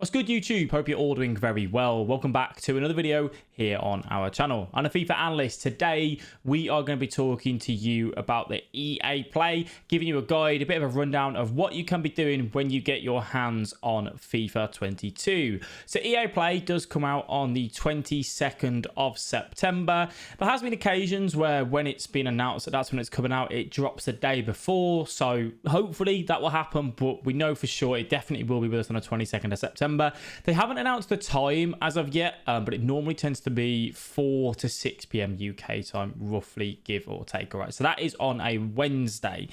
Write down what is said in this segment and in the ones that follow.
What's good, YouTube? Hope you're all doing very well. Welcome back to another video here on our channel. I'm a FIFA analyst. Today, we are going to be talking to you about the EA Play, giving you a guide, a bit of a rundown of what you can be doing when you get your hands on FIFA 22. So EA Play does come out on the 22nd of September. There has been occasions where when it's been announced that that's when it's coming out, it drops the day before. So hopefully that will happen, but we know for sure it definitely will be with us on the 22nd of September. They haven't announced the time as of yet, but it normally tends to be 4 to 6 p.m. UK time, roughly, give or take. All right, so that is on a Wednesday.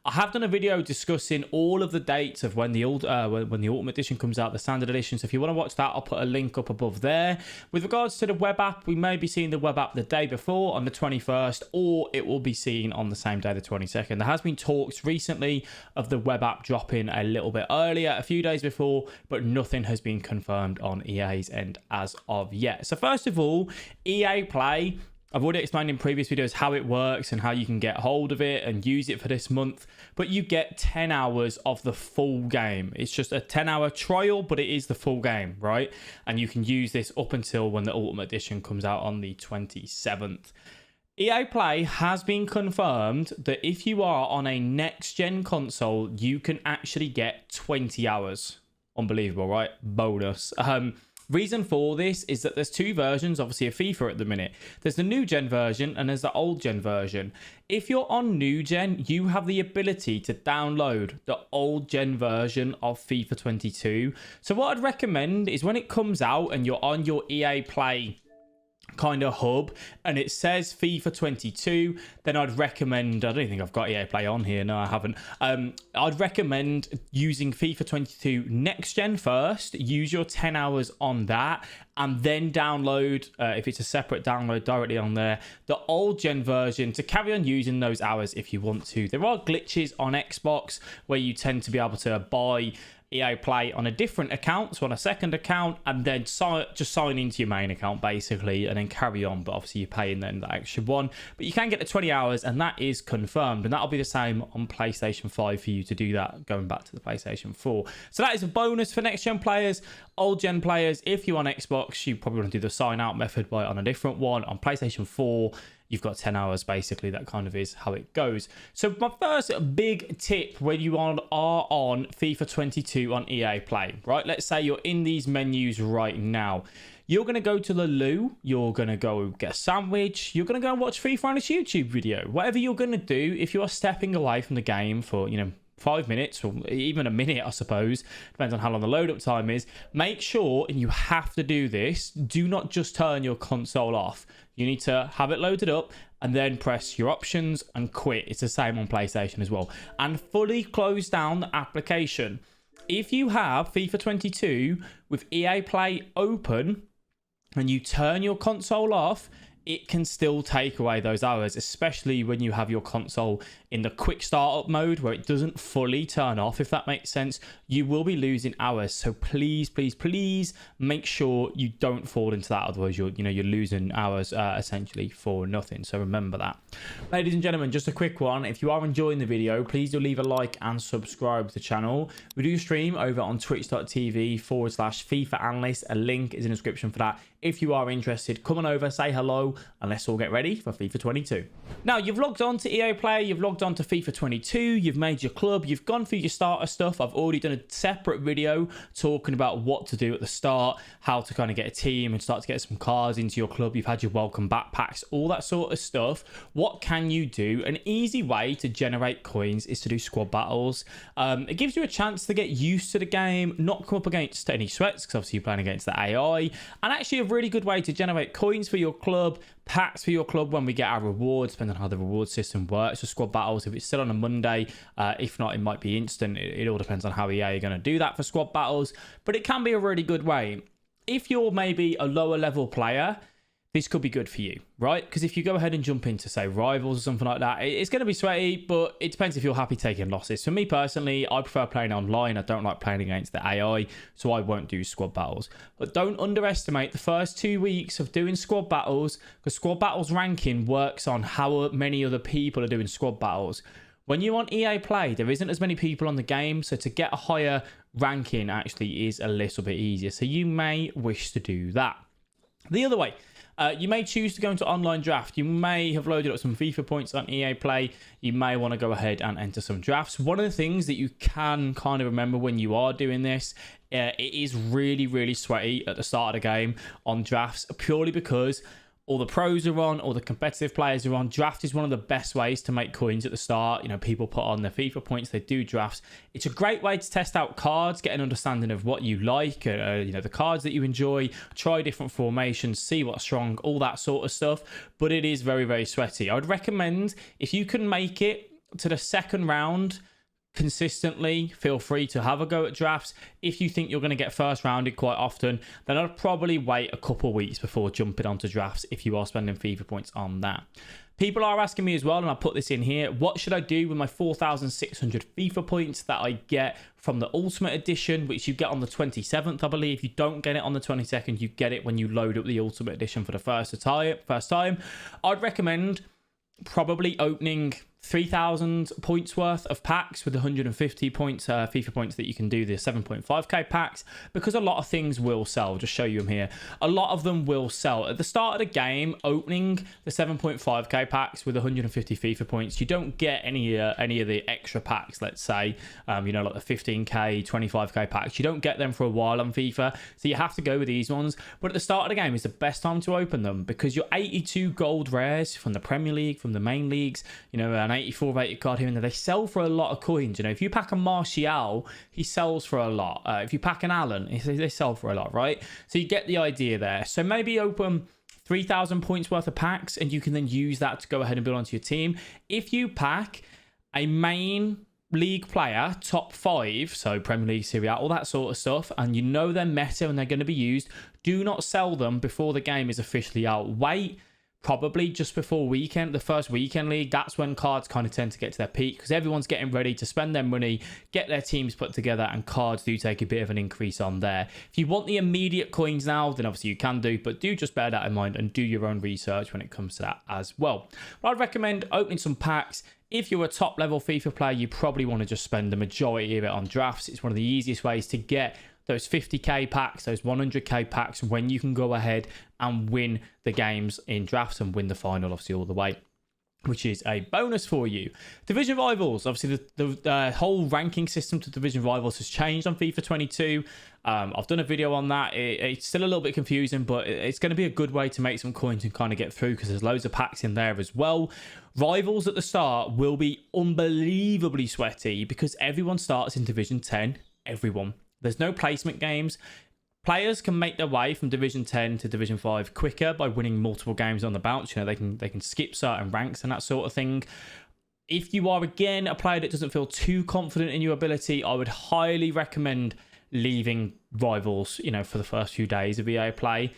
I have done a video discussing all of the dates of when the Ultimate Edition comes out, the Standard Edition. So if you want to watch that, I'll put a link up above there. With regards to the web app, we may be seeing the web app the day before on the 21st, or it will be seen on the same day, the 22nd. There has been talks recently of the web app dropping a little bit earlier, a few days before, but nothing has been confirmed on EA's end as of yet. So first of all, EA Play, I've already explained in previous videos how it works and how you can get hold of it and use it for this month, but you get 10 hours of the full game. It's just a 10-hour trial, but it is the full game, right? And you can use this up until when the Ultimate Edition comes out on the 27th. EA Play has been confirmed that if you are on a next-gen console, you can actually get 20 hours. Unbelievable, right? Bonus. Reason for this is that there's two versions, obviously, of FIFA at the minute. There's the new gen version and there's the old gen version. If you're on new gen, you have the ability to download the old gen version of FIFA 22. So what I'd recommend is when it comes out and you're on your EA Play kind of hub and it says FIFA 22, then I'd recommend, I don't think I've got EA Play on here, no I haven't, I'd recommend using FIFA 22 next gen first, use your 10 hours on that, and then download, if it's a separate download directly on there, the old gen version to carry on using those hours if you want to. There are glitches on Xbox where you tend to be able to buy EA Play on a different account, so on a second account, and then just sign into your main account basically and then carry on, but obviously you're paying then the extra one. But you can get the 20 hours and that is confirmed, and that'll be the same on PlayStation 5 for you to do that going back to the PlayStation 4. So that is a bonus for next gen players. Old gen players, if you're on Xbox, you probably want to do the sign out method by on a different one. On PlayStation 4, you've got 10 hours basically. That kind of is how it goes. So my first big tip when you are on FIFA 22 on EA Play, right? Let's say you're in these menus right now. You're going to go to the loo. You're going to go get a sandwich. You're going to go and watch FIFA Analyst YouTube video. Whatever you're going to do, if you are stepping away from the game for, 5 minutes or even a minute, I suppose, depends on how long the load up time is, make sure, and you have to do this, do not just turn your console off. You need to have it loaded up and then press your options and quit. It's the same on PlayStation as well. And fully close down the application. If you have FIFA 22 with EA Play open and you turn your console off, it can still take away those hours, especially when you have your console in the quick startup mode where it doesn't fully turn off, if that makes sense. You will be losing hours. So please, please, please make sure you don't fall into that. Otherwise, you're losing hours essentially for nothing. So remember that. Ladies and gentlemen, just a quick one. If you are enjoying the video, please do leave a like and subscribe to the channel. We do stream over on twitch.tv/FIFA Analyst. A link is in the description for that. If you are interested, come on over, say hello, and let's all get ready for FIFA 22. Now, you've logged on to EA Play, you've logged on to FIFA 22, you've made your club, you've gone through your starter stuff. I've already done a separate video talking about what to do at the start, how to kind of get a team and start to get some cards into your club. You've had your welcome backpacks, all that sort of stuff. What can you do? An easy way to generate coins is to do squad battles. It gives you a chance to get used to the game, not come up against any sweats, because obviously you're playing against the AI, and actually a really good way to generate coins for your club, packs for your club when we get our rewards, depending on how the reward system works. So squad battles, if it's still on a Monday, if not, it might be instant. It all depends on how EA are going to do that for squad battles, but it can be a really good way. If you're maybe a lower level player, this could be good for you, right? Because if you go ahead and jump into, say, Rivals or something like that, it's going to be sweaty, but it depends if you're happy taking losses. For me personally, I prefer playing online. I don't like playing against the AI, so I won't do squad battles. But don't underestimate the first 2 weeks of doing squad battles, because squad battles ranking works on how many other people are doing squad battles. When you're on EA Play, there isn't as many people on the game, so to get a higher ranking actually is a little bit easier. So you may wish to do that. The other way, you may choose to go into online draft. You may have loaded up some FIFA points on EA Play. You may want to go ahead and enter some drafts. One of the things that you can kind of remember when you are doing this, it is really, really sweaty at the start of the game on drafts, purely because all the pros are on, all the competitive players are on. Draft is one of the best ways to make coins at the start. You know, people put on their FIFA points, they do drafts. It's a great way to test out cards, get an understanding of what you like, you know, the cards that you enjoy, try different formations, see what's strong, all that sort of stuff. But it is very, very sweaty. I would recommend, if you can make it to the second round consistently, feel free to have a go at drafts. If you think you're going to get first rounded quite often, then I'd probably wait a couple of weeks before jumping onto drafts if you are spending FIFA points on that. People are asking me as well, and I put this in here, what should I do with my 4,600 FIFA points that I get from the Ultimate Edition, which you get on the 27th, I believe. You don't get it on the 22nd, you get it when you load up the Ultimate Edition for the first time. I'd recommend probably opening 3,000 points worth of packs with 150 points, FIFA points that you can do the 7.5k packs, because a lot of things will sell. I'll just show you them here. A lot of them will sell. At the start of the game, opening the 7.5k packs with 150 FIFA points, you don't get any of the extra packs, let's say, you know, like the 15k, 25k packs. You don't get them for a while on FIFA, so you have to go with these ones. But at the start of the game is the best time to open them, because your 82 gold rares from the Premier League, from the main leagues, you know, an 84 rated card here and there, they sell for a lot of coins. You know, if you pack a Martial, he sells for a lot. If you pack an Allen, they sell for a lot, right? So you get the idea there. So maybe open 3,000 points worth of packs, and you can then use that to go ahead and build onto your team. If you pack a main league player, top 5, so Premier League, Serie A, all that sort of stuff, and you know they're meta and they're going to be used, do not sell them before the game is officially out. Wait probably just before the first weekend league. That's when cards kind of tend to get to their peak, because everyone's getting ready to spend their money, get their teams put together, and cards do take a bit of an increase on there. If you want the immediate coins now, then obviously you can do, but do just bear that in mind and do your own research when it comes to that as well. But I'd recommend opening some packs. If you're a top level FIFA player, you probably want to just spend the majority of it on drafts. It's one of the easiest ways to get those 50k packs, those 100k packs, when you can go ahead and win the games in drafts and win the final, obviously, all the way, which is a bonus for you. Division Rivals, obviously the whole ranking system to Division Rivals has changed on FIFA 22. I've done a video on that. It's still a little bit confusing, but it's going to be a good way to make some coins and kind of get through, because there's loads of packs in there as well. Rivals at the start will be unbelievably sweaty, because everyone starts in Division 10, everyone. There's no placement games. Players can make their way from Division 10 to Division 5 quicker by winning multiple games on the bounce. You know, they can skip certain ranks and that sort of thing. If you are, again, a player that doesn't feel too confident in your ability, I would highly recommend leaving Rivals, you know, for the first few days of EA Play.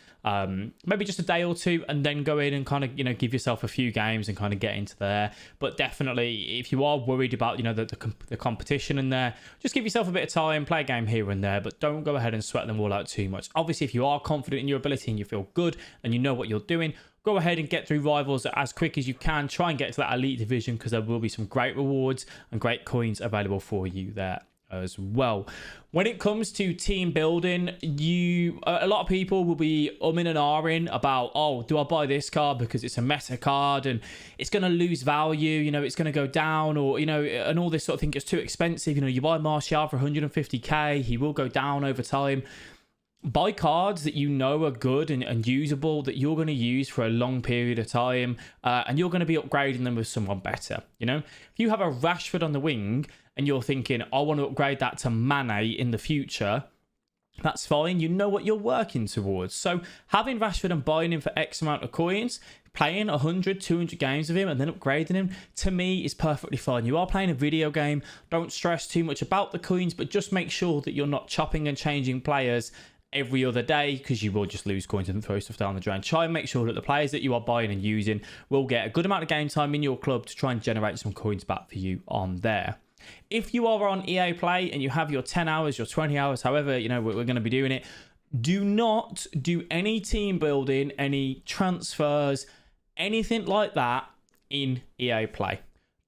Maybe just a day or two, and then go in and kind of, you know, give yourself a few games and kind of get into there. But definitely, if you are worried about, you know, the competition in there, just give yourself a bit of time, play a game here and there, but don't go ahead and sweat them all out too much. Obviously, if you are confident in your ability and you feel good and you know what you're doing, go ahead and get through Rivals as quick as you can. Try and get to that elite division, because there will be some great rewards and great coins available for you there as well. When it comes to team building, a lot of people will be umming and ahhing about, oh, do I buy this card because it's a meta card and it's going to lose value, you know, it's going to go down, or, you know, and all this sort of thing. It's too expensive. You know, you buy Martial for 150k, he will go down over time. Buy cards that you know are good and usable, that you're going to use for a long period of time, and you're going to be upgrading them with someone better. You know, if you have a Rashford on the wing and you're thinking, I want to upgrade that to Mane in the future, that's fine. You know what you're working towards. So having Rashford and buying him for X amount of coins, playing 100, 200 games of him and then upgrading him, to me, is perfectly fine. You are playing a video game. Don't stress too much about the coins, but just make sure that you're not chopping and changing players every other day, because you will just lose coins and throw stuff down the drain. Try and make sure that the players that you are buying and using will get a good amount of game time in your club to try and generate some coins back for you on there. If you are on EA Play and you have your 10 hours, your 20 hours, however, you know, we're going to be doing it, do not do any team building, any transfers, anything like that in EA Play.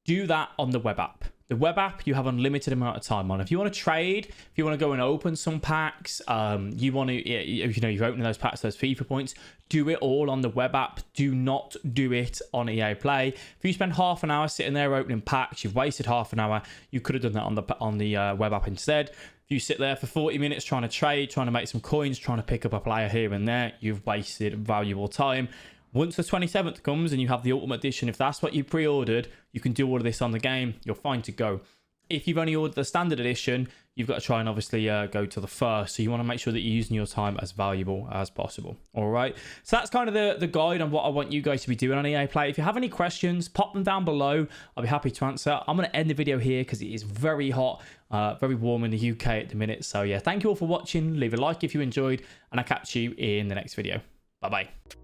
Do that on the web app. The web app, you have unlimited amount of time on. If you want to trade, if you want to go and open some packs, you want to, you're opening those packs, those FIFA points, do it all on the web app. Do not do it on EA Play. If you spend half an hour sitting there opening packs, you've wasted half an hour. You could have done that on the web app instead. If you sit there for 40 minutes trying to trade, trying to make some coins, trying to pick up a player here and there, you've wasted valuable time. Once the 27th comes and you have the Ultimate Edition, if that's what you pre-ordered, you can do all of this on the game. You're fine to go. If you've only ordered the Standard Edition, you've got to try and obviously go to the first. So you want to make sure that you're using your time as valuable as possible. All right. So that's kind of the guide on what I want you guys to be doing on EA Play. If you have any questions, pop them down below. I'll be happy to answer. I'm going to end the video here because it is very hot, very warm in the UK at the minute. So yeah, thank you all for watching. Leave a like if you enjoyed, and I'll catch you in the next video. Bye-bye.